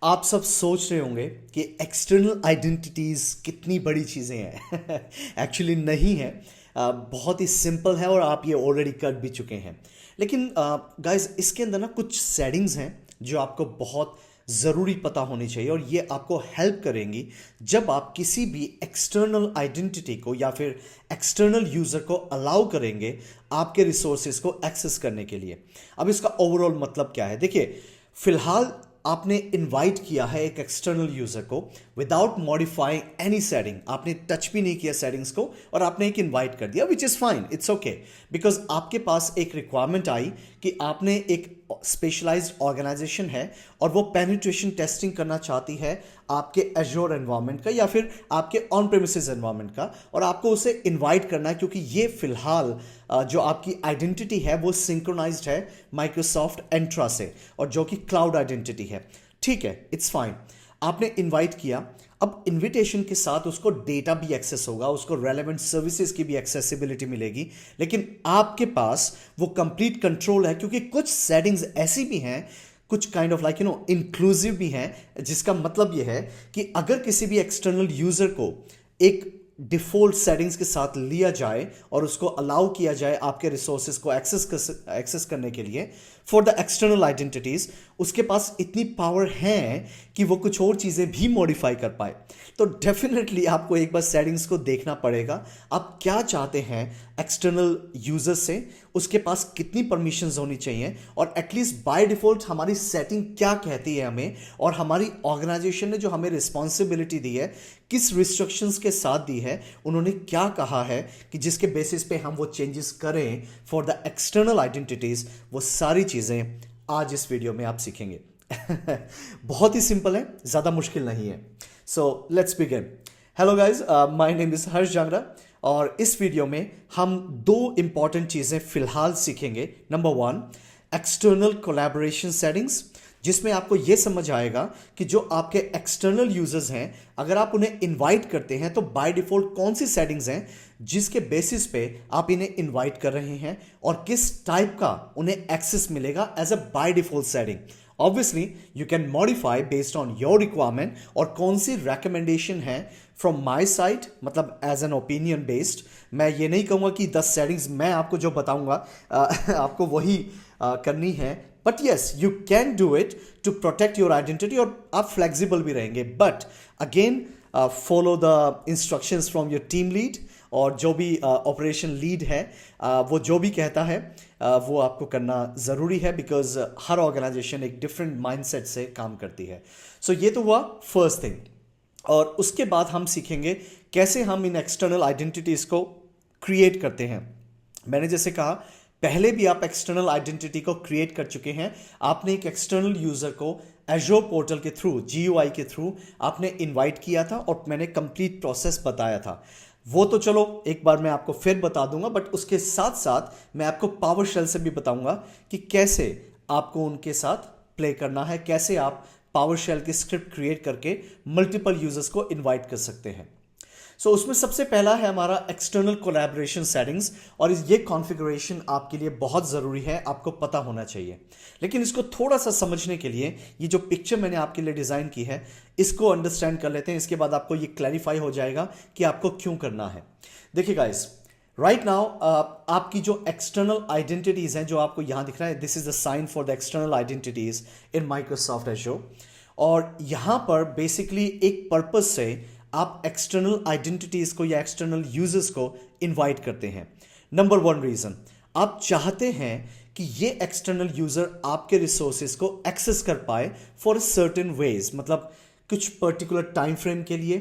आप सब सोच रहे होंगे कि एक्सटर्नल आइडेंटिटीज़ कितनी बड़ी चीज़ें हैं। एक्चुअली नहीं है। बहुत ही सिंपल है और आप ये ऑलरेडी कर भी चुके हैं। लेकिन गाइस इसके अंदर ना कुछ सेटिंग्स हैं जो आपको बहुत ज़रूरी पता होनी चाहिए और ये आपको हेल्प करेंगी जब आप किसी भी एक्सटर्नल आइडेंटिटी को या फिर एक्सटर्नल यूज़र को अलाउ करेंगे आपके रिसोर्सेज को एक्सेस करने के लिए। अब इसका ओवरऑल मतलब क्या है, देखिए फिलहाल आपने इनवाइट किया है एक एक्सटर्नल यूजर को विदाउट मॉडिफाइंग एनी सेटिंग, आपने टच भी नहीं किया सेटिंग्स को और आपने एक इनवाइट कर दिया, which is fine, it's okay. Because आपके पास एक रिक्वायरमेंट आई कि आपने एक स्पेशलाइज्ड ऑर्गेनाइजेशन है और वो पेनिट्रेशन टेस्टिंग करना चाहती है आपके एजोर एनवायरनमेंट का या फिर आपके ऑन प्रेमिसेस एनवायरनमेंट का, और आपको उसे इनवाइट करना है क्योंकि ये फिलहाल जो आपकी आइडेंटिटी है वो सिंक्रोनाइज्ड है माइक्रोसॉफ्ट एंट्रा से और जो कि क्लाउड आइडेंटिटी है। ठीक है, इट्स फाइन, आपने इनवाइट किया। अब इनविटेशन के साथ उसको डेटा भी एक्सेस होगा, उसको रेलेवेंट सर्विसेज की भी एक्सेसिबिलिटी मिलेगी, लेकिन आपके पास वो कंप्लीट कंट्रोल है क्योंकि कुछ सेटिंग्स ऐसी भी हैं, कुछ काइंड ऑफ लाइक इंक्लूसिव भी हैं, जिसका मतलब ये है कि अगर किसी भी एक्सटर्नल यूजर को एक डिफ़ॉल्ट सेटिंग्स के साथ लिया जाए और उसको अलाउ किया जाए आपके रिसोर्सेज को एक्सेस करने के लिए फॉर द एक्सटर्नल आइडेंटिटीज़, उसके पास इतनी पावर है कि वो कुछ और चीज़ें भी मॉडिफाई कर पाए। तो डेफिनेटली आपको एक बार सेटिंग्स को देखना पड़ेगा, आप क्या चाहते हैं एक्सटर्नल यूजर से, उसके पास कितनी परमिशंस होनी चाहिए और एटलीस्ट बाय डिफ़ॉल्ट हमारी सेटिंग क्या कहती है हमें, और हमारी ऑर्गेनाइजेशन ने जो हमें रिस्पॉन्सिबिलिटी दी है किस रिस्ट्रिक्शंस के साथ दी है, उन्होंने क्या कहा है कि जिसके बेसिस पे हम वो चेंजेस करें फॉर द एक्सटर्नल आइडेंटिटीज़। वो सारी चीज़ें आज इस वीडियो में आप सीखेंगे। बहुत ही सिंपल है, ज़्यादा मुश्किल नहीं है। So let's begin. Hello guys, my name is Harsh Jangra और इस वीडियो में हम दो इंपॉर्टेंट चीज़ें फिलहाल सीखेंगे। Number one, external collaboration settings, जिसमें आपको यह समझ आएगा कि जो आपके एक्सटर्नल यूजर्स हैं अगर आप उन्हें इनवाइट करते हैं तो बाय डिफ़ॉल्ट कौन सी सेटिंग्स हैं जिसके बेसिस पे आप इन्हें इनवाइट कर रहे हैं और किस टाइप का उन्हें एक्सेस मिलेगा as a by default setting. Obviously you can modify based on your requirement, और कौन सी रिकमेंडेशन है फ्रॉम माई साइड, मतलब एज एन ओपिनियन बेस्ड। मैं ये नहीं कहूँगा कि 10 सेटिंग्स मैं आपको जो बताऊँगा आपको वही करनी है, but yes you can do it to protect your identity, और आप फ्लेक्सिबल भी रहेंगे। But again follow the instructions from your team lead, और जो भी ऑपरेशन लीड है वो जो भी कहता है वो आपको करना ज़रूरी है, बिकॉज हर ऑर्गेनाइजेशन एक डिफरेंट माइंडसेट से काम करती है। सो ये तो हुआ फर्स्ट थिंग, और उसके बाद हम सीखेंगे कैसे हम इन एक्सटर्नल आइडेंटिटीज़ को क्रिएट करते हैं। मैंने जैसे कहा पहले भी आप एक्सटर्नल आइडेंटिटी को क्रिएट कर चुके हैं, आपने एक एक्सटर्नल यूज़र को एजोर पोर्टल के थ्रू, GUI के थ्रू आपने इनवाइट किया था और मैंने कंप्लीट प्रोसेस बताया था। वो तो चलो एक बार मैं आपको फिर बता दूंगा, बट उसके साथ साथ मैं आपको पावर शेल से भी बताऊंगा कि कैसे आपको उनके साथ प्ले करना है, कैसे आप पावर शेल की स्क्रिप्ट क्रिएट करके मल्टीपल यूजर्स को इनवाइट कर सकते हैं। सो उसमें सबसे पहला है हमारा एक्सटर्नल कोलैबोरेशन सेटिंग्स, और ये कॉन्फ़िगरेशन आपके लिए बहुत ज़रूरी है, आपको पता होना चाहिए। लेकिन इसको थोड़ा सा समझने के लिए ये जो पिक्चर मैंने आपके लिए डिज़ाइन की है इसको अंडरस्टैंड कर लेते हैं, इसके बाद आपको ये क्लैरिफाई हो जाएगा कि आपको क्यों करना है। देखिए गाइस, राइट नाउ आपकी जो एक्सटर्नल आइडेंटिटीज़ हैं जो आपको यहाँ दिख रहा है, this is the sign for the external identities in Microsoft Azure, और यहाँ पर बेसिकली एक पर्पज से आप एक्सटर्नल आइडेंटिटीज़ को या एक्सटर्नल यूजर्स को इनवाइट करते हैं। नंबर वन रीज़न, आप चाहते हैं कि ये एक्सटर्नल यूज़र आपके रिसोर्सेज को एक्सेस कर पाए फॉर सर्टेन वेज, मतलब कुछ पर्टिकुलर टाइम फ्रेम के लिए।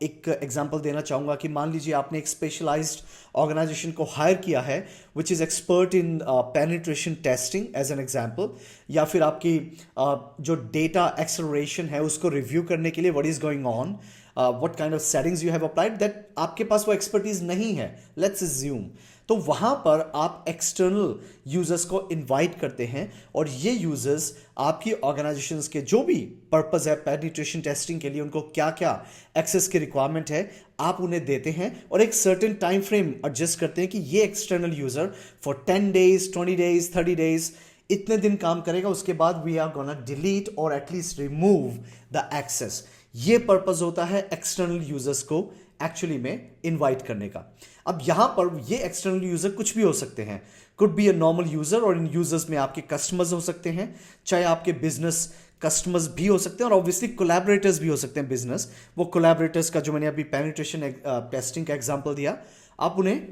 एक एग्जांपल देना चाहूँगा कि मान लीजिए आपने एक स्पेशलाइज्ड ऑर्गेनाइजेशन को हायर किया है which is expert in penetration testing as an example, या फिर आपकी जो डेटा एक्सेलरेशन है उसको रिव्यू करने के लिए what is going on, what kind of settings you have applied, that आपके पास वो एक्सपर्टीज नहीं है, लेट्स अज्यूम। तो वहाँ पर आप एक्सटर्नल यूजर्स को इनवाइट करते हैं और ये यूजर्स आपकी ऑर्गेनाइजेशंस के जो भी पर्पस है पेनिट्रेशन टेस्टिंग के लिए, उनको क्या क्या एक्सेस की रिक्वायरमेंट है आप उन्हें देते हैं और एक सर्टेन टाइम फ्रेम एडजस्ट करते हैं कि ये external user for 10 days 20 days 30 days इतने दिन काम करेगा, उसके बाद वी आर गोना डिलीट और एटलीस्ट रिमूव द एक्सेस। ये पर्पस होता है एक्सटर्नल यूजर्स को एक्चुअली में इनवाइट करने का। अब यहां पर ये एक्सटर्नल यूजर कुछ भी हो सकते हैं, could be a normal user, और इन यूजर्स में आपके कस्टमर्स हो सकते हैं, चाहे आपके बिजनेस कस्टमर्स भी हो सकते हैं, और ऑब्वियसली कोलैबोरेटर्स भी हो सकते हैं बिजनेस। वो कोलैबोरेटर्स का जो मैंने अभी पेनिट्रेशन टेस्टिंग का एग्जांपल दिया, आप उन्हें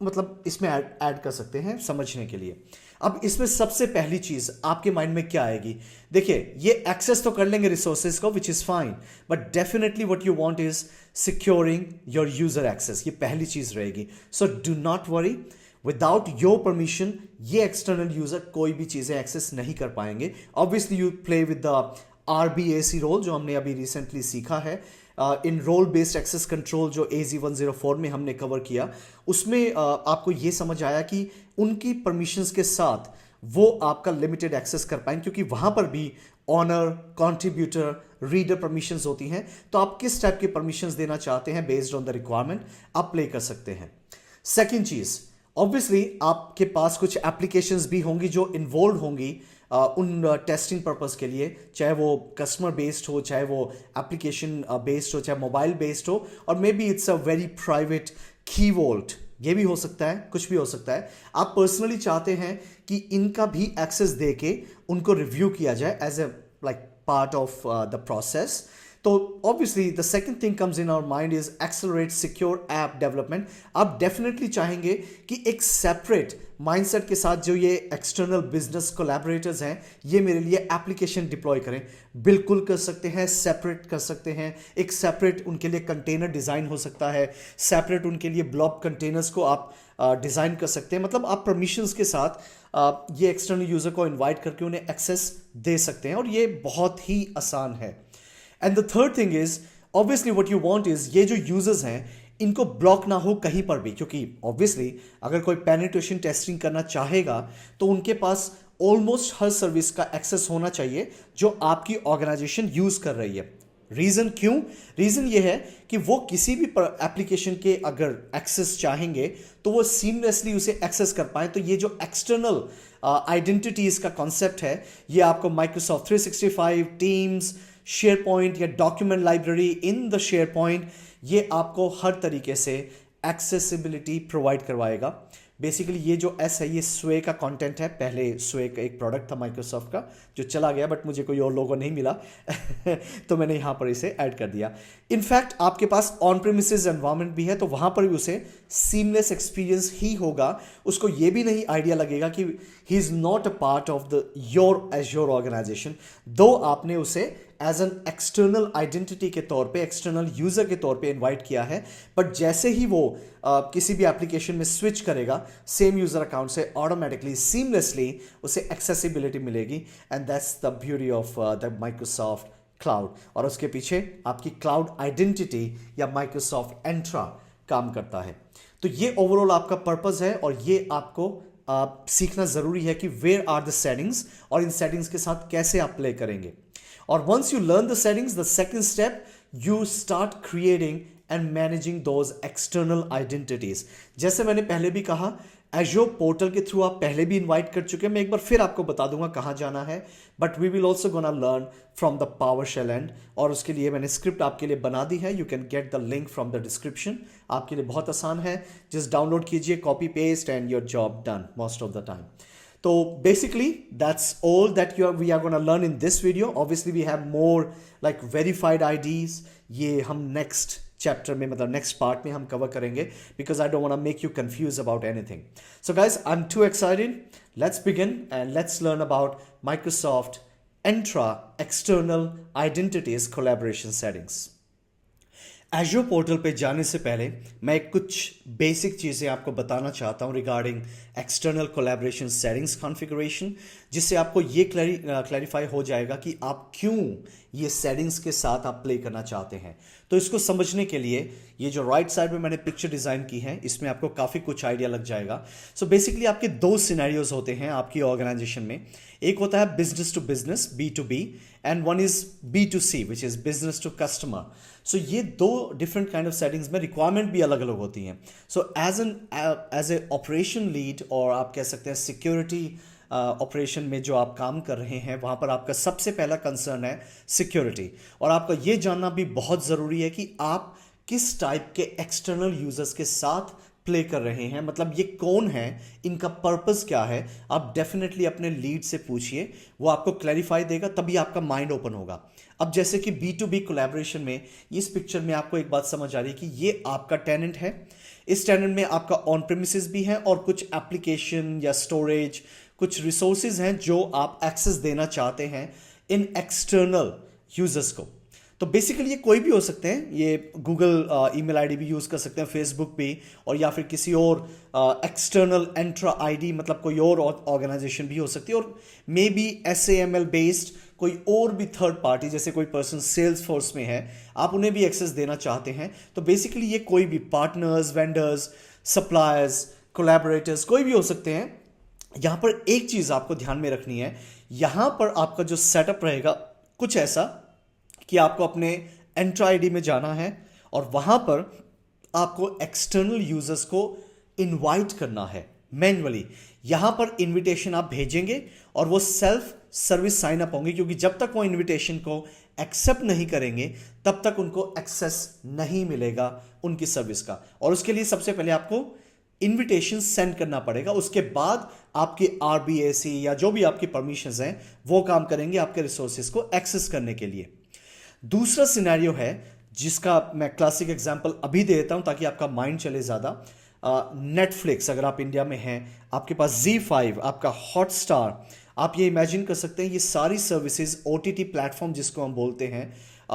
मतलब इसमें ऐड कर सकते हैं समझने के लिए। अब इसमें सबसे पहली चीज आपके माइंड में क्या आएगी? देखिए, ये एक्सेस तो कर लेंगे रिसोर्सेज को, which is fine, but definitely what you want is securing your user access. ये पहली चीज रहेगी। So do not worry, without your permission ये एक्सटर्नल यूजर कोई भी चीजें एक्सेस नहीं कर पाएंगे। Obviously you play with the RBAC role, जो हमने अभी रिसेंटली सीखा है, in role based access control, जो AZ-104 में हमने कवर किया। उसमें आपको ये समझ आया कि उनकी परमिशंस के साथ वो आपका लिमिटेड एक्सेस कर पाएंगे, क्योंकि वहां पर भी ऑनर, कंट्रीब्यूटर, रीडर परमिशंस होती हैं। तो आप किस टाइप की परमिशंस देना चाहते हैं बेस्ड ऑन द रिक्वायरमेंट, आप प्ले कर सकते हैं। सेकेंड चीज, ऑब्वियसली आपके पास कुछ एप्लीकेशंस भी होंगी जो इन्वॉल्व होंगी उन टेस्टिंग पर्पस के लिए, चाहे वो कस्टमर बेस्ड हो, चाहे वो एप्लीकेशन बेस्ड हो, चाहे मोबाइल बेस्ड हो, और may be it's a very private की वॉल्ट, ये भी हो सकता है, कुछ भी हो सकता है। आप पर्सनली चाहते हैं कि इनका भी एक्सेस दे के उनको रिव्यू किया जाए as a like part of the process. तो obviously the second thing comes in our mind is accelerate secure app development. आप डेफिनेटली चाहेंगे कि एक सेपरेट माइंडसेट के साथ जो ये एक्सटर्नल बिजनेस कोलैबोरेटर्स हैं, ये मेरे लिए एप्लीकेशन डिप्लॉय करें। बिल्कुल कर सकते हैं, सेपरेट कर सकते हैं। एक सेपरेट उनके लिए कंटेनर डिज़ाइन हो सकता है, सेपरेट उनके लिए ब्लॉब कंटेनर्स को आप डिज़ाइन कर सकते हैं। मतलब आप परमिशंस के साथ ये एक्सटर्नल यूज़र को इन्वाइट करके उन्हें एक्सेस दे सकते हैं, और ये बहुत ही आसान है। And the third thing is, obviously what you want is, ये जो यूजर्स हैं इनको ब्लॉक ना हो कहीं पर भी, क्योंकि ऑब्वियसली अगर कोई पेनिट्रेशन टेस्टिंग करना चाहेगा तो उनके पास ऑलमोस्ट हर सर्विस का एक्सेस होना चाहिए जो आपकी ऑर्गेनाइजेशन यूज कर रही है। रीजन क्यों? रीजन ये है कि वो किसी भी एप्लीकेशन के अगर एक्सेस चाहेंगे तो वो सीमलेसली उसे एक्सेस कर पाए। तो ये जो एक्सटर्नल आइडेंटिटीज का कॉन्सेप्ट है, ये आपको माइक्रोसॉफ्ट 365, टीम्स, शेयरपॉइंट या document library in the SharePoint, ये आपको हर तरीके से एक्सेसिबिलिटी प्रोवाइड करवाएगा। बेसिकली ये जो एस है, ये स्वे का कंटेंट है। पहले स्वे का एक प्रोडक्ट था माइक्रोसॉफ्ट का जो चला गया, बट मुझे कोई और लोगो नहीं मिला तो मैंने यहाँ पर इसे ऐड कर दिया। इनफैक्ट आपके पास ऑन प्रीमिसेस एनवायरनमेंट भी है, तो वहाँ पर भी उसे सीमलेस एक्सपीरियंस ही होगा। उसको ये भी नहीं आइडिया लगेगा कि he is not a part of the your Azure organization, though आपने उसे एज एन एक्सटर्नल आइडेंटिटी के तौर पे, एक्सटर्नल यूजर के तौर पे इनवाइट किया है। बट जैसे ही वो किसी भी एप्लीकेशन में स्विच करेगा सेम यूजर अकाउंट से, ऑटोमेटिकली सीमलेसली उसे एक्सेसिबिलिटी मिलेगी। And that's the beauty of the Microsoft cloud. और उसके पीछे आपकी क्लाउड आइडेंटिटी या माइक्रोसॉफ्ट एंट्रा काम करता है। तो ये ओवरऑल आपका पर्पस है, और ये आपको सीखना जरूरी है कि वेयर आर द सेटिंग्स, और इन सेटिंग्स के साथ कैसे आप प्ले करेंगे। और once you learn the settings, the second step, you start creating and managing those external identities. जैसे मैंने पहले भी कहा, एज्योर पोर्टल के थ्रू आप पहले भी इनवाइट कर चुके हैं। मैं एक बार फिर आपको बता दूंगा कहाँ जाना है, but we will also gonna learn from the PowerShell end, और उसके लिए मैंने स्क्रिप्ट आपके लिए बना दी है। You can get the link from the description. आपके लिए बहुत आसान है, जस्ट डाउनलोड कीजिए, copy paste, and your job done most of the time. So basically that's all that we are going to learn in this video. Obviously we have more like verified IDs. ये हम next chapter में, मतलब next part में हम cover करेंगे, because I don't want to make you confused about anything. So guys, I'm too excited. Let's begin and let's learn about Microsoft Entra External Identities Collaboration Settings. Azure portal पे जाने से पहले मैं कुछ basic चीज़ें आपको बताना चाहता हूँ regarding external collaboration settings configuration, जिससे आपको ये क्लैरिफाई हो जाएगा कि आप क्यों ये सेटिंग्स के साथ आप प्ले करना चाहते हैं। तो इसको समझने के लिए ये जो राइट साइड में मैंने पिक्चर डिज़ाइन की है, इसमें आपको काफ़ी कुछ आइडिया लग जाएगा। सो बेसिकली आपके दो सिनेरियोज होते हैं आपकी ऑर्गेनाइजेशन में। एक होता है business to business, B2B, and one is B2C, which is business to customer. So ये दो डिफरेंट काइंड ऑफ सेटिंग्स में रिक्वायरमेंट भी अलग अलग होती हैं। So as a operation lead, और आप कह सकते हैं सिक्योरिटी ऑपरेशन में जो आप काम कर रहे हैं वहाँ पर आपका सबसे पहला कंसर्न है सिक्योरिटी। और आपका ये जानना भी बहुत ज़रूरी है कि आप किस टाइप के एक्सटर्नल यूजर्स के साथ प्ले कर रहे हैं, मतलब ये कौन है, इनका पर्पस क्या है। आप डेफिनेटली अपने लीड से पूछिए, वो आपको क्लैरिफाई देगा, तभी आपका माइंड ओपन होगा। अब जैसे कि B2B कोलैबोरेशन में इस पिक्चर में आपको एक बात समझ आ रही है कि ये आपका टेनेंट है। इस टेनेंट में आपका ऑन प्रेमिसेस भी है और कुछ एप्लीकेशन या स्टोरेज, कुछ रिसोर्सेज हैं जो आप एक्सेस देना चाहते हैं इन एक्सटर्नल यूजर्स को। तो बेसिकली ये कोई भी हो सकते हैं, ये गूगल ईमेल आईडी भी यूज़ कर सकते हैं, फेसबुक भी, और या फिर किसी और एक्सटर्नल एंट्रा आईडी, मतलब कोई और ऑर्गेनाइजेशन भी हो सकती है, और मे बी SAML बेस्ड कोई और भी थर्ड पार्टी, जैसे कोई पर्सन सेल्स फोर्स में है, आप उन्हें भी एक्सेस देना चाहते हैं। तो बेसिकली ये कोई भी पार्टनर्स, वेंडर्स, सप्लायर्स, कोलैबोरेटर्स कोई भी हो सकते हैं। यहाँ पर एक चीज़ आपको ध्यान में रखनी है, यहाँ पर आपका जो सेटअप रहेगा कुछ ऐसा कि आपको अपने एंट्रा आईडी में जाना है और वहाँ पर आपको एक्सटर्नल यूजर्स को इनवाइट करना है मैन्युअली। यहाँ पर इनविटेशन आप भेजेंगे और वो सेल्फ सर्विस साइन अप होंगे, क्योंकि जब तक वो इनविटेशन को एक्सेप्ट नहीं करेंगे तब तक उनको एक्सेस नहीं मिलेगा उनकी सर्विस का। और उसके लिए सबसे पहले आपको इनविटेशन सेंड करना पड़ेगा, उसके बाद आपकी RBAC या जो भी आपकी परमिशंस हैं वो काम करेंगे आपके रिसोर्सेज को एक्सेस करने के लिए। दूसरा सिनेरियो है जिसका मैं क्लासिक एग्जांपल अभी दे देता हूं ताकि आपका माइंड चले ज़्यादा। नेटफ्लिक्स, अगर आप इंडिया में हैं, आपके पास Z5, आपका हॉटस्टार, आप ये इमेजिन कर सकते हैं ये सारी सर्विसेज OTT प्लेटफॉर्म जिसको हम बोलते हैं,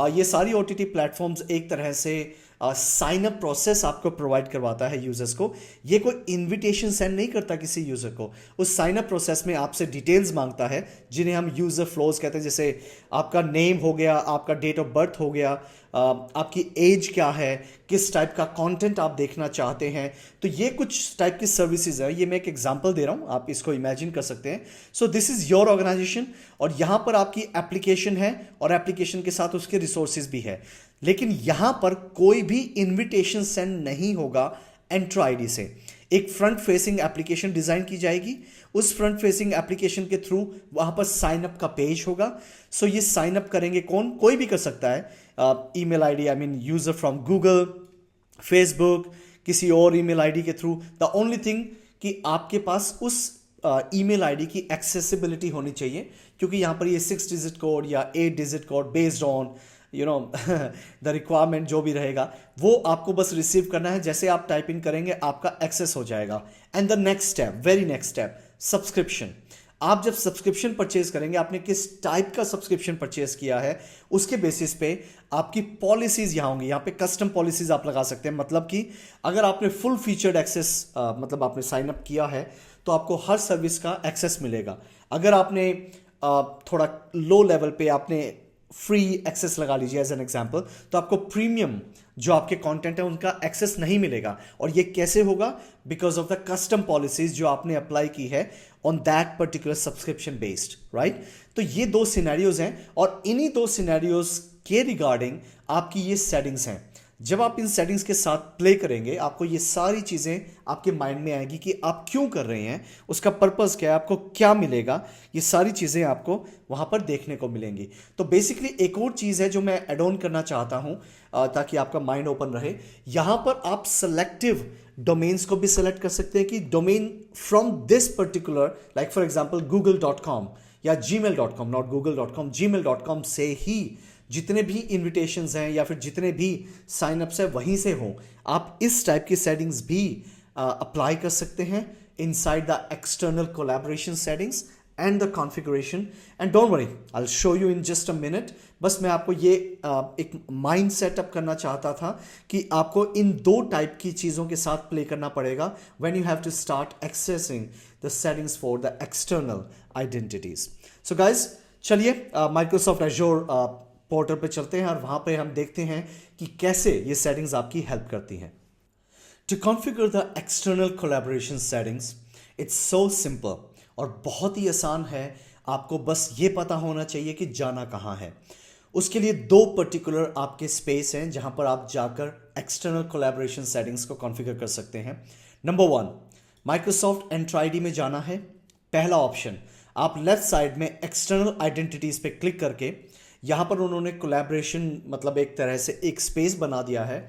ये सारी OTT प्लेटफॉर्म्स एक तरह से साइन अप प्रोसेस आपको प्रोवाइड करवाता है यूजर्स को। ये कोई इनविटेशन सेंड नहीं करता किसी यूजर को, उस साइन अप प्रोसेस में आपसे डिटेल्स मांगता है जिन्हें हम यूजर फ्लोज कहते हैं, जैसे आपका नेम हो गया, आपका डेट ऑफ बर्थ हो गया, आपकी एज क्या है, किस टाइप का कंटेंट आप देखना चाहते हैं। तो ये कुछ टाइप की सर्विसेज है, ये मैं एक एग्जांपल दे रहा हूँ, आप इसको इमेजिन कर सकते हैं। So this is your organization और यहाँ पर आपकी एप्लीकेशन है और एप्लीकेशन के साथ उसके रिसोर्सेज भी है, लेकिन यहां पर कोई भी इनविटेशन सेंड नहीं होगा एंट्रा आईडी से। एक फ्रंट फेसिंग एप्लीकेशन डिजाइन की जाएगी, उस फ्रंट फेसिंग एप्लीकेशन के थ्रू वहां पर साइन अप का पेज होगा। सो ये साइन अप करेंगे कौन, कोई भी कर सकता है, email ID, I mean user from Google, Facebook, किसी और ईमेल आईडी के थ्रू। द ओनली थिंग कि आपके पास उस ईमेल आईडी की एक्सेसिबिलिटी होनी चाहिए, क्योंकि यहां पर ये 6 डिजिट कोड या 8 digit code based on the requirement जो भी रहेगा वो आपको बस रिसीव करना है। जैसे आप टाइप इन करेंगे आपका एक्सेस हो जाएगा। And the next step, very next step, subscription. आप जब सब्सक्रिप्शन परचेज करेंगे, आपने किस टाइप का सब्सक्रिप्शन परचेज किया है उसके बेसिस पे आपकी पॉलिसीज यहाँ होंगी। यहाँ पे कस्टम पॉलिसीज आप लगा सकते हैं, मतलब कि अगर आपने फुल फीचर्ड एक्सेस मतलब आपने साइन अप किया है तो आपको हर सर्विस का एक्सेस मिलेगा। अगर आपने थोड़ा लो लेवल पे आपने फ्री एक्सेस लगा लीजिए एज एन एग्जांपल, तो आपको प्रीमियम जो आपके कंटेंट है उनका एक्सेस नहीं मिलेगा। और ये कैसे होगा, because of the custom policies जो आपने अप्लाई की है on that particular subscription based, right. तो ये 2 सिनेरियोज हैं और इन्हीं 2 सिनेरियोज के रिगार्डिंग आपकी ये सेटिंग्स हैं। जब आप इन सेटिंग्स के साथ प्ले करेंगे आपको ये सारी चीज़ें आपके माइंड में आएगी कि आप क्यों कर रहे हैं, उसका पर्पस क्या है, आपको क्या मिलेगा, ये सारी चीज़ें आपको वहाँ पर देखने को मिलेंगी। तो बेसिकली एक और चीज़ है जो मैं एड ऑन करना चाहता हूँ ताकि आपका माइंड ओपन रहे। यहाँ पर आप सेलेक्टिव डोमेन्स को भी सेलेक्ट कर सकते हैं कि domain from this particular, like for example google.com या gmail.com, नॉट google.com, gmail.com से ही जितने भी इन्विटेशंस हैं या फिर जितने भी साइनअप्स हैं वहीं से हों। आप इस टाइप की सेटिंग्स भी अप्लाई कर सकते हैं inside the external collaboration settings and the configuration. And don't worry, I will show you in just a minute. बस मैं आपको ये एक माइंड सेटअप करना चाहता था कि आपको इन 2 टाइप की चीज़ों के साथ प्ले करना पड़ेगा when you have to start accessing the settings for the external identities. So guys, चलिए माइक्रोसॉफ्ट एज़्योर पोर्टल पे चलते हैं और वहाँ पे हम देखते हैं कि कैसे ये सेटिंग्स आपकी हेल्प करती हैं। To configure the external collaboration settings, it's so simple और बहुत ही आसान है। आपको बस ये पता होना चाहिए कि जाना कहाँ है। उसके लिए 2 पर्टिकुलर आपके स्पेस हैं जहाँ पर आप जाकर एक्सटर्नल कोलैबोरेशन सेटिंग्स को कॉन्फ़िगर कर सकते हैं। नंबर 1, माइक्रोसॉफ्ट एंट्रा आईडी में जाना है पहला ऑप्शन, आप लेफ्ट साइड में एक्सटर्नल आइडेंटिटीज पे क्लिक करके यहां पर उन्होंने कोलैबोरेशन मतलब एक तरह से एक स्पेस बना दिया है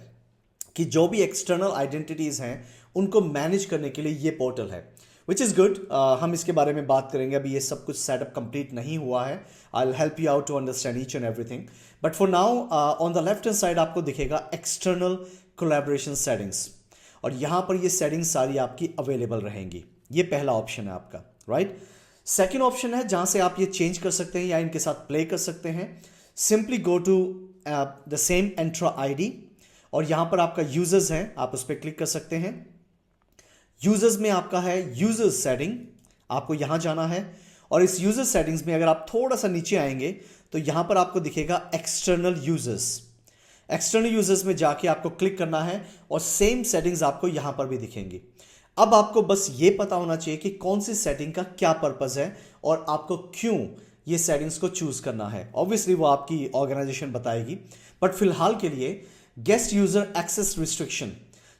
कि जो भी एक्सटर्नल आइडेंटिटीज हैं उनको मैनेज करने के लिए ये पोर्टल है, विच इज़ गुड। हम इसके बारे में बात करेंगे, अभी ये सब कुछ सेटअप कंप्लीट नहीं हुआ है। I will help you out to understand each and everything, but for now on the left hand side आपको दिखेगा एक्सटर्नल कोलैबोरेशन सेटिंग्स, और यहाँ पर ये सेटिंग्स सारी आपकी अवेलेबल रहेंगी। ये पहला ऑप्शन है आपका, राइट। सेकेंड ऑप्शन है जहाँ से आप ये चेंज कर सकते हैं या इनके साथ प्ले कर सकते हैं। Simply go to the same Entra ID, और यहाँ पर आपका यूजर्स हैं, आप उस पर क्लिक कर सकते हैं। यूजर्स में आपका है यूजर्स सेटिंग, आपको यहाँ जाना है, और इस यूजर सेटिंग्स में अगर आप थोड़ा सा नीचे आएंगे तो यहाँ पर आपको दिखेगा एक्सटर्नल यूजर्स। एक्सटर्नल यूजर्स में जाके आपको क्लिक करना है और सेम सेटिंग्स आपको यहाँ पर भी दिखेंगी। अब आपको बस ये पता होना चाहिए कि कौन सी सेटिंग का क्या पर्पस है और आपको क्यों ये सेटिंग्स को चूज करना है। ऑब्वियसली वो आपकी ऑर्गेनाइजेशन बताएगी, बट फिलहाल के लिए guest user access restriction.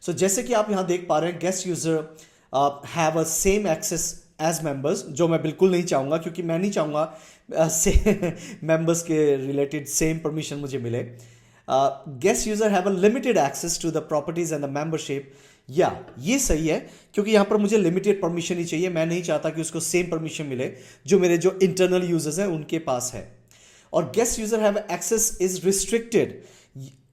So जैसे कि आप यहां देख पा रहे हैं, guest user have a same access as members, जो मैं बिल्कुल नहीं चाहूंगा, क्योंकि मैं नहीं चाहूंगा से मेंबर्स के रिलेटेड सेम परमिशन मुझे मिले। Guest user have a limited access to the properties and the membership. या ये सही है, क्योंकि यहां पर मुझे लिमिटेड परमिशन ही चाहिए, मैं नहीं चाहता कि उसको सेम परमिशन मिले जो मेरे जो इंटरनल यूजर्स हैं उनके पास है। और guest user have access is restricted,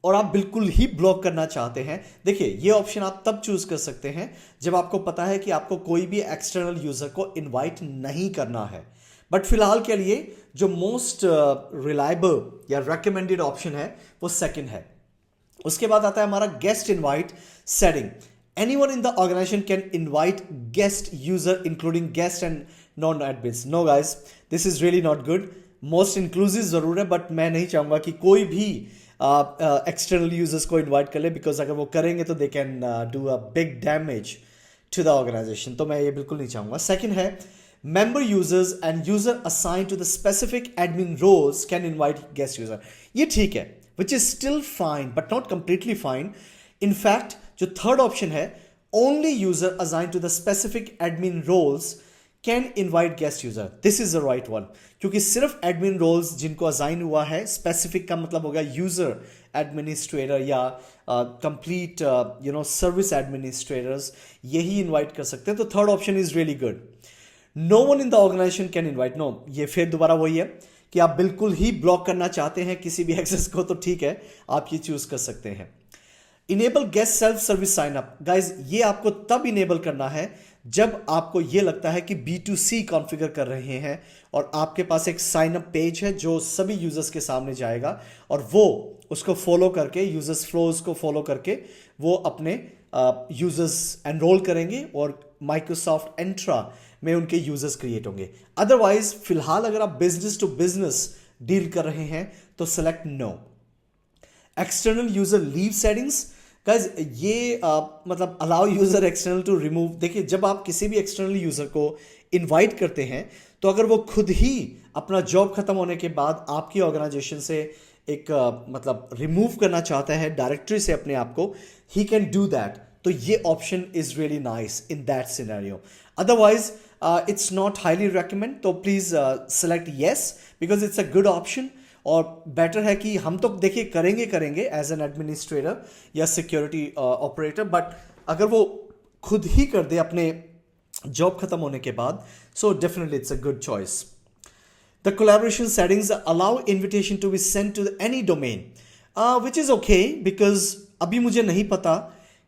और आप बिल्कुल ही ब्लॉक करना चाहते हैं। देखिए, ये ऑप्शन आप तब चूज कर सकते हैं जब आपको पता है कि आपको कोई भी एक्सटर्नल यूजर को इनवाइट नहीं करना है। बट फिलहाल के लिए जो मोस्ट रिलायबल या रेकमेंडेड ऑप्शन है वो सेकंड है। उसके बाद आता है हमारा guest invite setting. Anyone in the organization can invite guest user including guest and non admins. No guys, this is really not good. Most inclusive जरूर है, बट मैं नहीं चाहूंगा कि कोई भी एक्सटर्नल यूजर्स को इनवाइट कर ले, बिकॉज अगर वो करेंगे तो they can do a big damage to the organization, तो मैं ये बिल्कुल नहीं चाहूंगा। सेकंड है member users and user assigned to the specific admin roles can invite guest user। ये ठीक है, which is still fine but not completely fine। in fact जो third option है, only user assigned to the specific admin roles can invite guest user, this is the right one। क्योंकि सिर्फ admin roles जिनको assign हुआ है, specific का मतलब होगा user administrator या complete service administrators, यही invite कर सकते हैं। तो third option is really good। No one in the organization can invite, no, ये फिर दोबारा वही है कि आप बिल्कुल ही ब्लॉक करना चाहते हैं किसी भी एक्सेस को, तो ठीक है, आप ये चूज कर सकते हैं। Enable guest self service sign up. Guys, ये आपको तब इनेबल करना है जब आपको ये लगता है कि B2C कॉन्फ़िगर कर रहे हैं और आपके पास एक साइन अप पेज है जो सभी यूजर्स के सामने जाएगा, और वो उसको फॉलो करके, यूजर्स फ्लोज को फॉलो करके वो अपने यूजर्स एनरोल करेंगे और माइक्रोसॉफ्ट एंट्रा में उनके यूजर्स क्रिएट होंगे। अदरवाइज फिलहाल अगर आप बिजनेस टू बिजनेस डील कर रहे हैं तो select no. External user leave settings. Guys, ये मतलब allow user external to remove. देखिए, जब आप किसी भी एक्सटर्नल यूजर को इनवाइट करते हैं तो अगर वो खुद ही अपना जॉब खत्म होने के बाद आपकी ऑर्गेनाइजेशन से एक मतलब रिमूव करना चाहता है डायरेक्टरी से अपने आप को, ही कैन डू दैट। तो ये option is really nice in that scenario. Otherwise it's not highly recommend, तो please select yes because it's a good option. और बेटर है कि हम तो देखिए करेंगे एज एन एडमिनिस्ट्रेटर या सिक्योरिटी ऑपरेटर, बट अगर वो खुद ही कर दे अपने जॉब खत्म होने के बाद, so definitely it's a good choice. The collaboration settings allow invitation to be sent to any domain, which is okay because अभी मुझे नहीं पता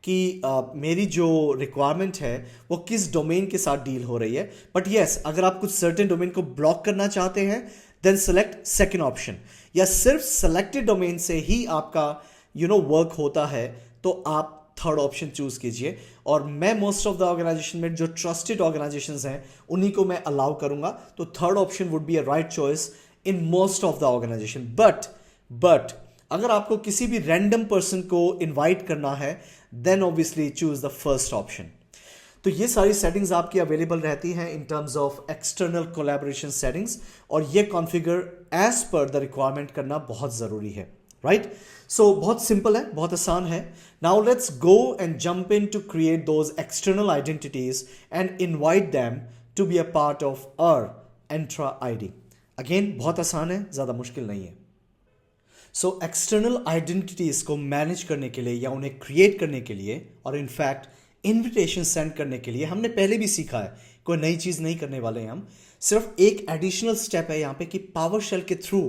कि मेरी जो रिक्वायरमेंट है वो किस डोमेन के साथ डील हो रही है। बट येस, अगर आप कुछ सर्टेन डोमेन को ब्लॉक करना चाहते हैं देन सेलेक्ट सेकेंड ऑप्शन, या सिर्फ सेलेक्टेड डोमेन से ही आपका वर्क होता है तो आप थर्ड ऑप्शन चूज कीजिए। और मैं मोस्ट ऑफ द ऑर्गेनाइजेशन में जो ट्रस्टेड ऑर्गेनाइजेशंस हैं उन्हीं को मैं अलाउ करूंगा, तो third option would be a right choice in most of the organization. But अगर आपको किसी भी रैंडम पर्सन को इनवाइट करना है then obviously choose the first option. तो ये सारी सेटिंग्स आपकी अवेलेबल रहती हैं in terms of external collaboration settings, और ये configure as per the requirement करना बहुत ज़रूरी है, राइट। सो बहुत सिंपल है, बहुत आसान है। Now let's go and jump in to create those external identities and invite them to be a part of our Entra ID. Again बहुत आसान है, ज़्यादा मुश्किल नहीं है. सो एक्सटर्नल आइडेंटिटीज़ को मैनेज करने के लिए या उन्हें क्रिएट करने के लिए और इनफैक्ट इनविटेशन सेंड करने के लिए हमने पहले भी सीखा है, कोई नई चीज़ नहीं करने वाले हैं हम. सिर्फ एक एडिशनल स्टेप है यहाँ पे कि पावर शेल के थ्रू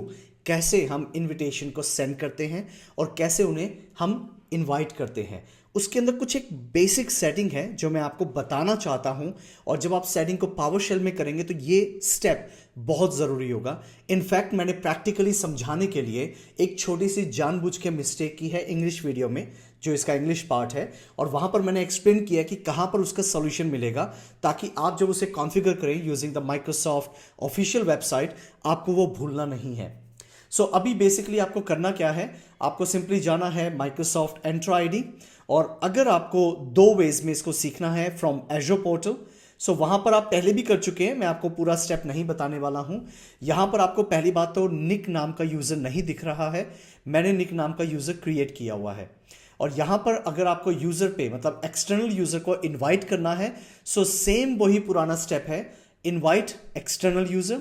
कैसे हम इनविटेशन को सेंड करते हैं और कैसे उन्हें हम इनवाइट करते हैं. उसके अंदर कुछ एक बेसिक सेटिंग है जो मैं आपको बताना चाहता हूँ, और जब आप सेटिंग को पावर शेल में करेंगे तो ये स्टेप बहुत ज़रूरी होगा. इनफैक्ट मैंने प्रैक्टिकली समझाने के लिए एक छोटी सी जानबूझ के मिस्टेक की है इंग्लिश वीडियो में, जो इसका इंग्लिश पार्ट है, और वहाँ पर मैंने एक्सप्लेन किया कि कहाँ पर उसका सोल्यूशन मिलेगा, ताकि आप जब उसे कॉन्फ़िगर करें using the Microsoft official website, आपको वो भूलना नहीं है. सो अभी बेसिकली आपको करना क्या है, आपको सिंपली जाना है माइक्रोसॉफ्ट एंट्रा आईडी, और अगर आपको दो वेज में इसको सीखना है फ्रॉम एजोर पोर्टल, सो वहाँ पर आप पहले भी कर चुके हैं, मैं आपको पूरा स्टेप नहीं बताने वाला हूँ. यहाँ पर आपको पहली बात तो निक नाम का यूज़र नहीं दिख रहा है, मैंने निक नाम का यूज़र क्रिएट किया हुआ है. और यहाँ पर अगर आपको यूज़र पे मतलब एक्सटर्नल यूज़र को इनवाइट करना है, सो सेम वही पुराना स्टेप है, इनवाइट एक्सटर्नल यूज़र.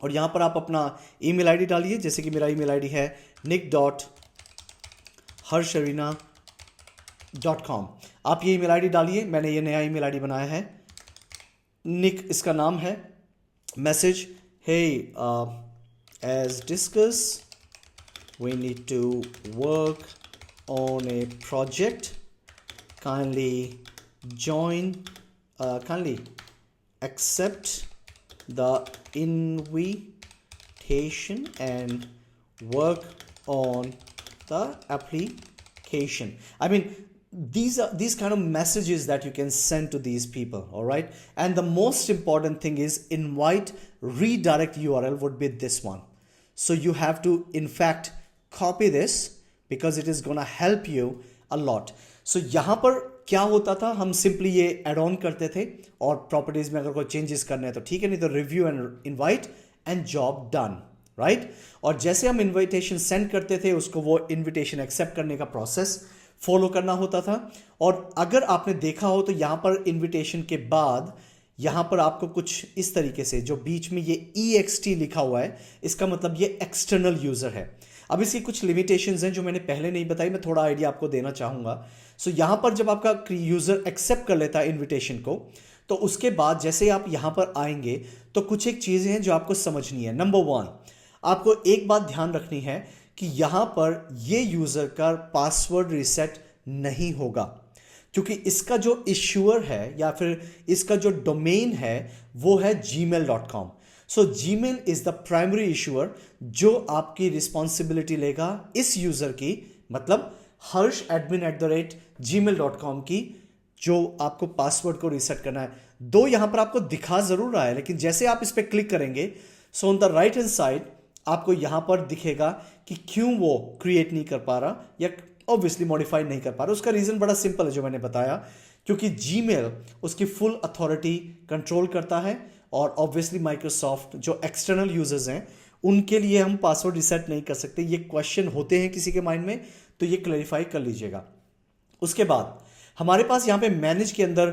और यहाँ पर आप अपना ईमेल आईडी डालिए, जैसे कि मेरा ईमेल आईडी है nick.harsharina.com. आप ये ईमेल आईडी डालिए, मैंने ये नया ईमेल आईडी बनाया है, निक इसका नाम है. Message, hey as discuss we need to work on a project, kindly join, kindly accept the invitation and work on the application. I mean, these are these kind of messages that you can send to these people, all right? And the most important thing is invite redirect URL would be this one. So you have to in fact copy this, because it is gonna help you a lot. So यहाँ पर क्या होता था, हम simply ये add on करते थे, और प्रॉपर्टीज में अगर कोई चेंजेस करने हैं तो ठीक है, नहीं तो review and invite and job done, right. और जैसे हम इनविटेशन सेंड करते थे, उसको वो इनविटेशन एक्सेप्ट करने का प्रोसेस फॉलो करना होता था. और अगर आपने देखा हो तो यहाँ पर इनविटेशन के बाद यहाँ पर आपको कुछ इस तरीके से जो बीच में ये EXT लिखा हुआ है, इसका मतलब ये एक्सटर्नल यूज़र है. अब इसकी कुछ लिमिटेशंस हैं जो मैंने पहले नहीं बताई, मैं थोड़ा आइडिया आपको देना चाहूँगा. सो यहाँ पर जब आपका यूज़र एक्सेप्ट कर लेता है इनविटेशन को, तो उसके बाद जैसे आप यहाँ पर आएंगे तो कुछ एक चीज़ें हैं जो आपको समझनी है. नंबर 1, आपको एक बात ध्यान रखनी है कि यहाँ पर ये यूज़र का पासवर्ड रीसेट नहीं होगा, क्योंकि इसका जो इश्यूअर है या फिर इसका जो डोमेन है वो है gmail.com. So Gmail is the primary issuer जो आपकी रिस्पॉन्सिबिलिटी लेगा इस यूजर की, मतलब harsh@gmail.com की, जो आपको पासवर्ड को रीसेट करना है. दो यहां पर आपको दिखा जरूर रहा है, लेकिन जैसे आप इस पर क्लिक करेंगे, so on the right hand side आपको यहां पर दिखेगा कि क्यों वो क्रिएट नहीं कर पा रहा या ऑब्वियसली मॉडिफाई नहीं कर पा रहा. उसका रीजन बड़ा सिंपल है जो मैंने बताया, क्योंकि Gmail उसकी फुल अथॉरिटी कंट्रोल करता है, और ऑब्वियसली माइक्रोसॉफ्ट जो एक्सटर्नल यूजर्स हैं उनके लिए हम पासवर्ड रिसेट नहीं कर सकते. ये क्वेश्चन होते हैं किसी के माइंड में, तो ये क्लैरिफाई कर लीजिएगा. उसके बाद हमारे पास यहाँ पे मैनेज के अंदर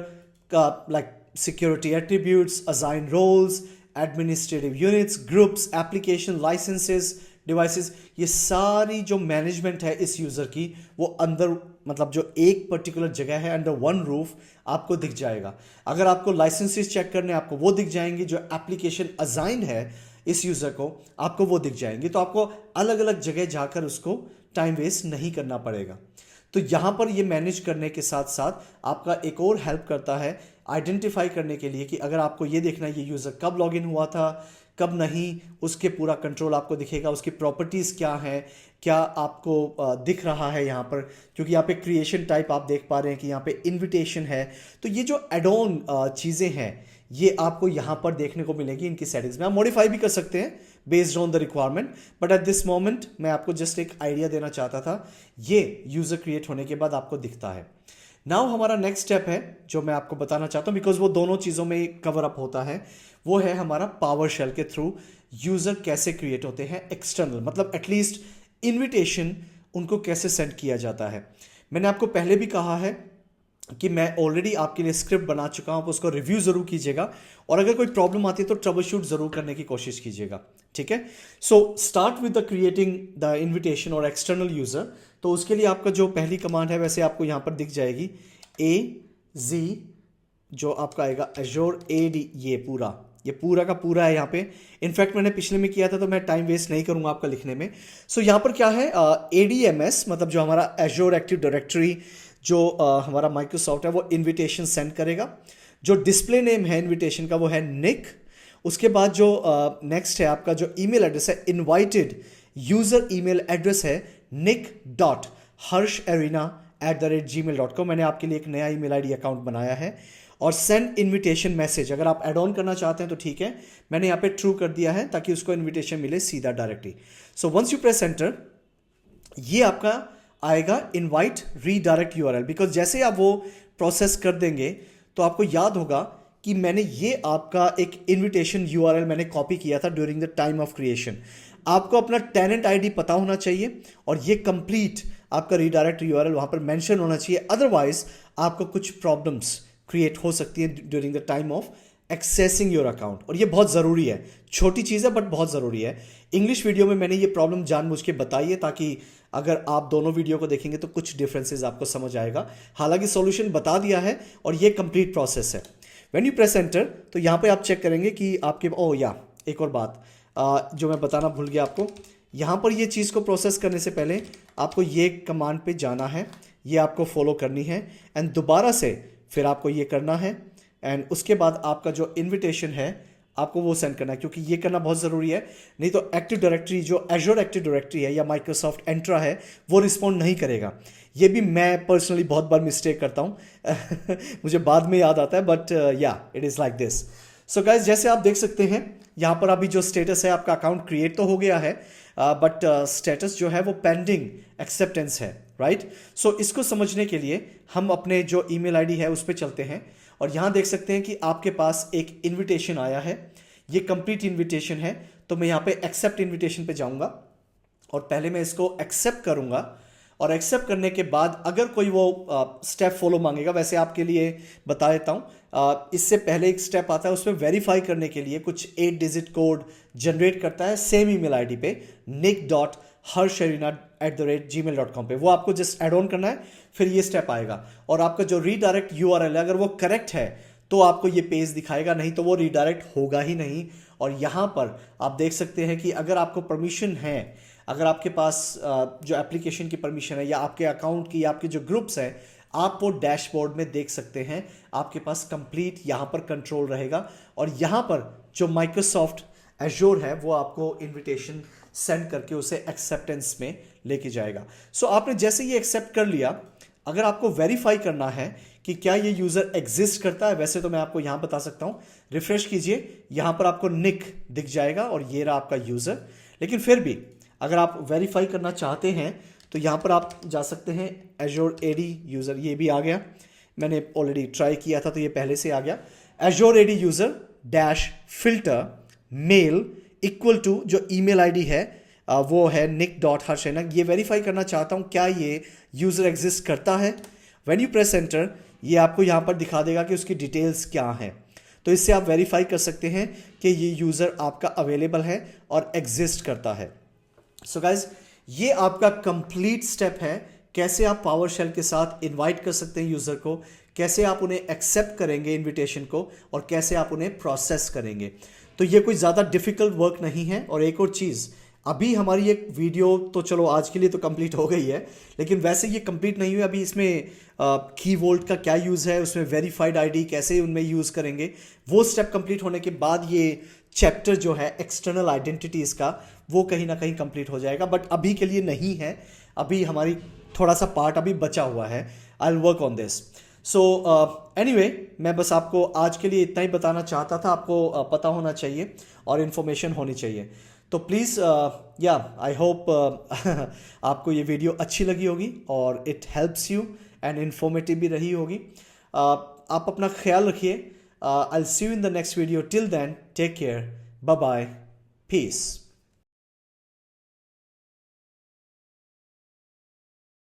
का like security attributes, assign roles, administrative units, groups, application, licences, devices, ये सारी जो मैनेजमेंट है इस यूज़र की, वो अंदर मतलब जो एक पर्टिकुलर जगह है अंडर वन रूफ आपको दिख जाएगा. अगर आपको लाइसेंसेस चेक करने आपको वो दिख जाएंगी, जो एप्लीकेशन असाइन है इस यूज़र को आपको वो दिख जाएंगी. तो आपको अलग अलग जगह जाकर उसको टाइम वेस्ट नहीं करना पड़ेगा. तो यहाँ पर ये मैनेज करने के साथ साथ आपका एक और हेल्प करता है आइडेंटिफाई करने के लिए कि अगर आपको ये देखना है ये यूज़र कब लॉगिन हुआ था, कब नहीं, उसके पूरा कंट्रोल आपको दिखेगा. उसकी प्रॉपर्टीज़ क्या हैं, क्या आपको दिख रहा है यहाँ पर, क्योंकि यहाँ पे क्रिएशन टाइप आप देख पा रहे हैं कि यहाँ पे इनविटेशन है. तो ये जो एड ऑन चीज़ें हैं ये आपको यहाँ पर देखने को मिलेगी इनकी सेटिंग्स में. आप मॉडिफाई भी कर सकते हैं based on the requirement, but at this moment मैं आपको जस्ट एक आइडिया देना चाहता था. ये यूज़र क्रिएट होने के बाद आपको दिखता है. नाउ हमारा नेक्स्ट स्टेप है जो मैं आपको बताना चाहता हूँ, बिकॉज वो दोनों चीज़ों में कवर अप होता है, वो है हमारा पावर शेल के थ्रू यूज़र कैसे क्रिएट होते हैं एक्सटर्नल, मतलब एटलीस्ट इनविटेशन उनको कैसे सेंड किया जाता है. मैंने आपको पहले भी कहा है कि मैं ऑलरेडी आपके लिए स्क्रिप्ट बना चुका हूँ, आप उसको रिव्यू ज़रूर कीजिएगा और अगर कोई प्रॉब्लम आती है तो ट्रबल शूट ज़रूर करने की कोशिश कीजिएगा, ठीक है। So start with the creating the invitation और एक्सटर्नल यूज़र। तो उसके लिए आपका जो पहली कमांड है वैसे आपको यहाँ पर दिख जाएगी, AZ, जो आपका आएगा एजोर AD, ये पूरा का पूरा है यहाँ पे। इनफैक्ट मैंने पिछले में किया था तो मैं टाइम वेस्ट नहीं करूँगा आपका लिखने में। सो यहाँ पर क्या है, ADMS मतलब जो हमारा एजोर एक्टिव डायरेक्टरी जो हमारा माइक्रोसॉफ्ट है वो इनविटेशन सेंड करेगा। जो डिस्प्ले नेम है इनविटेशन का वो है निक। उसके बाद जो नेक्स्ट है आपका जो ईमेल एड्रेस है, इनवाइटेड यूज़र ईमेल एड्रेस है nick.harsharina@gmail.com। मैंने आपके लिए एक नया ईमेल आईडी अकाउंट बनाया है। और सेंड इनविटेशन मैसेज अगर आप ऐड ऑन करना चाहते हैं तो ठीक है, मैंने यहाँ पे ट्रू कर दिया है ताकि उसको इनविटेशन मिले सीधा directly. So once you press enter, ये आपका आएगा इनवाइट रीडायरेक्ट यूआरएल। बिकॉज जैसे आप वो प्रोसेस कर देंगे तो आपको याद होगा कि मैंने ये आपका एक इनविटेशन यूआरएल मैंने कॉपी किया था during the time of creation. आपको अपना टेनेंट आईडी पता होना चाहिए और ये कंप्लीट आपका रीडायरेक्ट यूआरएल वहाँ पर मेंशन होना चाहिए, अदरवाइज आपको कुछ प्रॉब्लम्स क्रिएट हो सकती है during the time of accessing your account. और ये बहुत ज़रूरी है, छोटी चीज़ है बट बहुत ज़रूरी है। इंग्लिश वीडियो में मैंने ये प्रॉब्लम जानबूझ के बताई है ताकि अगर आप दोनों वीडियो को देखेंगे तो कुछ डिफरेंसेस आपको समझ आएगा। हालांकि सॉल्यूशन बता दिया है और ये कंप्लीट प्रोसेस है। व्हेन यू प्रेस एंटर तो यहाँ पे आप चेक करेंगे कि आपके एक और बात जो मैं बताना भूल गया आपको, यहाँ पर ये चीज़ को प्रोसेस करने से पहले आपको ये कमांड पे जाना है, ये आपको फॉलो करनी है एंड दोबारा से फिर आपको ये करना है एंड उसके बाद आपका जो इन्विटेशन है आपको वो सेंड करना है, क्योंकि ये करना बहुत ज़रूरी है। नहीं तो एक्टिव डायरेक्टरी जो एजोर एक्टिव डायरेक्टरी है या माइक्रोसॉफ्ट एंट्रा है वो रिस्पॉन्ड नहीं करेगा। ये भी मैं पर्सनली बहुत बार मिस्टेक करता हूँ मुझे बाद में याद आता है, बट या it is like this. So guys जैसे आप देख सकते हैं यहाँ पर अभी जो स्टेटस है, आपका अकाउंट क्रिएट तो हो गया है बट स्टेटस जो है वो पेंडिंग एक्सेप्टेंस है, राइट। सो इसको समझने के लिए हम अपने जो ईमेल आईडी है उस पर चलते हैं और यहाँ देख सकते हैं कि आपके पास एक इनविटेशन आया है, ये कंप्लीट इनविटेशन है। तो मैं यहाँ पे एक्सेप्ट इनविटेशन पे जाऊँगा और पहले मैं इसको एक्सेप्ट करूँगा और एक्सेप्ट करने के बाद अगर कोई वो स्टेप फॉलो मांगेगा, वैसे आपके लिए बता देता हूँ, इससे पहले एक स्टेप आता है उसमें वेरीफाई करने के लिए कुछ 8 डिजिट कोड जनरेट करता है सेम ईमेल आईडी पे nick.harsharina@gmail.com पे। वो आपको जस्ट ऐड ऑन करना है, फिर ये स्टेप आएगा और आपका जो रीडायरेक्ट यूआरएल है अगर वो करेक्ट है तो आपको ये पेज दिखाएगा, नहीं तो वो रीडायरेक्ट होगा ही नहीं। और यहाँ पर आप देख सकते हैं कि अगर आपको परमिशन है, अगर आपके पास जो एप्लीकेशन की परमिशन है या आपके अकाउंट की या आपके जो ग्रुप्स हैं, आप वो डैशबोर्ड में देख सकते हैं। आपके पास कंप्लीट यहाँ पर कंट्रोल रहेगा और यहाँ पर जो माइक्रोसॉफ्ट एजोर है वो आपको इनविटेशन सेंड करके उसे एक्सेप्टेंस में लेके जाएगा। सो आपने जैसे ये एक्सेप्ट कर लिया, अगर आपको वेरीफाई करना है कि क्या ये यूज़र एग्जिस्ट करता है, वैसे तो मैं आपको यहाँ बता सकता हूँ, रिफ्रेश कीजिए, यहाँ पर आपको निक दिख जाएगा और ये रहा आपका यूज़र। लेकिन फिर भी अगर आप वेरीफाई करना चाहते हैं तो यहाँ पर आप जा सकते हैं, एजोर AD यूज़र, ये भी आ गया, मैंने ऑलरेडी ट्राई किया था तो ये पहले से आ गया। Azure AD user dash filter mail equal to जो ईमेल आईडी है वो है nick.harsharina। ये वेरीफाई करना चाहता हूँ क्या ये यूज़र एग्जिस्ट करता है। व्हेन यू प्रेस एंटर ये आपको यहाँ पर दिखा देगा कि उसकी डिटेल्स क्या हैं, तो इससे आप वेरीफाई कर सकते हैं कि ये यूज़र आपका अवेलेबल है और एग्जिस्ट करता है। सो गाइज ये आपका कंप्लीट स्टेप है, कैसे आप पावरशेल के साथ इनवाइट कर सकते हैं यूज़र को, कैसे आप उन्हें एक्सेप्ट करेंगे इनविटेशन को और कैसे आप उन्हें प्रोसेस करेंगे। तो ये कोई ज़्यादा डिफ़िकल्ट वर्क नहीं है। और एक और चीज़, अभी हमारी एक वीडियो तो चलो आज के लिए तो कंप्लीट हो गई है, लेकिन वैसे ये कंप्लीट नहीं हुई। अभी इसमें की वोल्ट का क्या यूज़ है, उसमें वेरीफाइड आईडी कैसे उनमें यूज़ करेंगे, वो स्टेप कंप्लीट होने के बाद ये चैप्टर जो है एक्सटर्नल आइडेंटिटीज़ का वो कहीं ना कहीं कंप्लीट हो जाएगा, बट अभी के लिए नहीं है। अभी हमारी थोड़ा सा पार्ट अभी बचा हुआ है। I will work on this. So anyway मैं बस आपको आज के लिए इतना ही बताना चाहता था। आपको पता होना चाहिए और इन्फॉर्मेशन होनी चाहिए। तो प्लीज़ या आई होप आपको ये वीडियो अच्छी लगी होगी और it helps you and informative भी रही होगी। आप अपना ख्याल रखिए। I will see you in the next video. Till then take care, bye bye, piece.